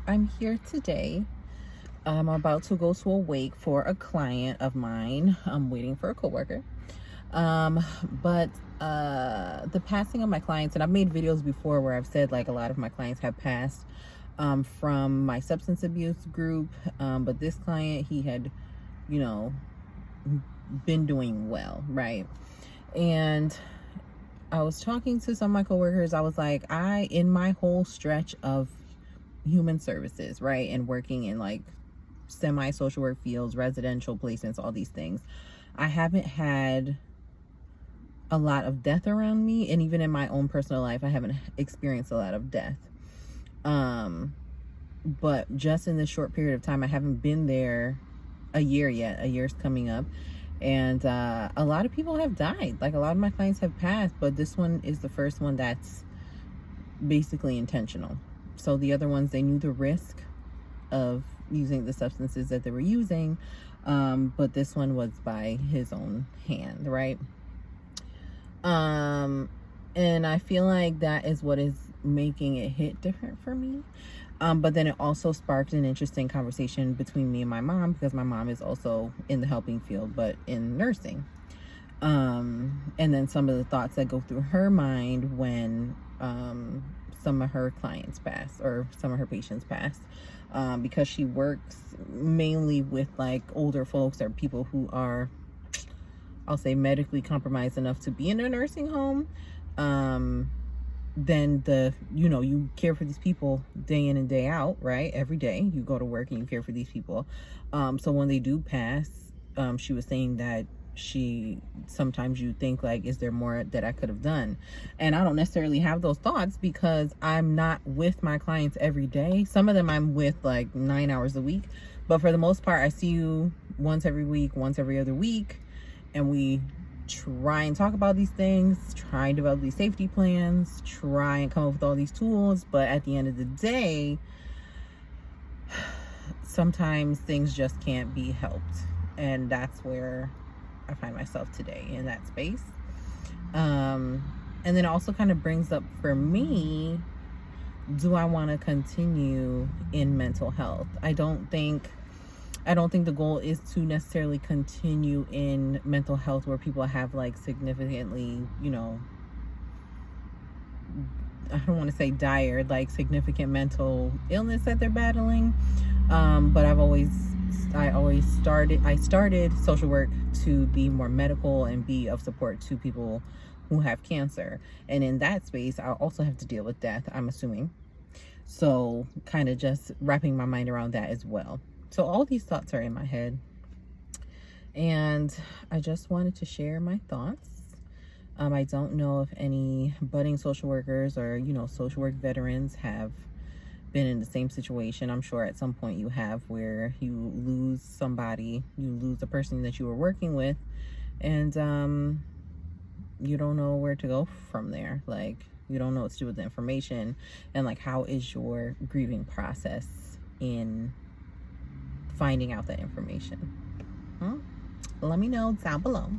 I'm here today. I'm about to go to a wake for a client of mine. I'm waiting for a coworker. But the passing of my clients, and I've made videos before where I've said like a lot of my clients have passed from my substance abuse group. But this client, he had, you know, been doing well, right? And I was talking to some of my coworkers. I was like, in my whole stretch of human services, right, and working in like semi-social work fields, residential placements, all these things, I haven't had a lot of death around me, and even in my own personal life I haven't experienced a lot of death. But just in this short period of time, I haven't been there a year yet. A year's coming up, and a lot of people have died. Like, a lot of my clients have passed, but this one is the first one that's basically intentional. So the other ones, they knew the risk of using the substances that they were using, but this one was by his own hand, right? And I feel like that is what is making it hit different for me. But then it also sparked an interesting conversation between me and my mom, because my mom is also in the helping field, but in nursing. And then some of the thoughts that go through her mind when some of her clients pass, or some of her patients pass, because she works mainly with like older folks or people who are, I'll say, medically compromised enough to be in a nursing home. Then you care for these people day in and day out, right? Every day you go to work and you care for these people. So when they do pass, she was saying that sometimes you think like, is there more that I could have done? And I don't necessarily have those thoughts, because I'm not with my clients every day. Some of them I'm with like 9 hours a week, but for the most part I see you once every week, once every other week, and we try and talk about these things, try and develop these safety plans, try and come up with all these tools. But at the end of the day, sometimes things just can't be helped, and that's where I find myself today, in that space. And then it also kind of brings up for me, do I want to continue in mental health? I don't think the goal is to necessarily continue in mental health where people have like significantly, I don't want to say dire, like significant mental illness that they're battling. But I started social work to be more medical and be of support to people who have cancer. And in that space, I also have to deal with death, I'm assuming. So kind of just wrapping my mind around that as well. So all these thoughts are in my head, and I just wanted to share my thoughts. I don't know if any budding social workers or, social work veterans have been in the same situation. I'm sure at some point you have, where you lose somebody, you lose a person that you were working with, and you don't know where to go from there. Like, you don't know what to do with the information, and like, how is your grieving process in finding out that information? Let me know down below.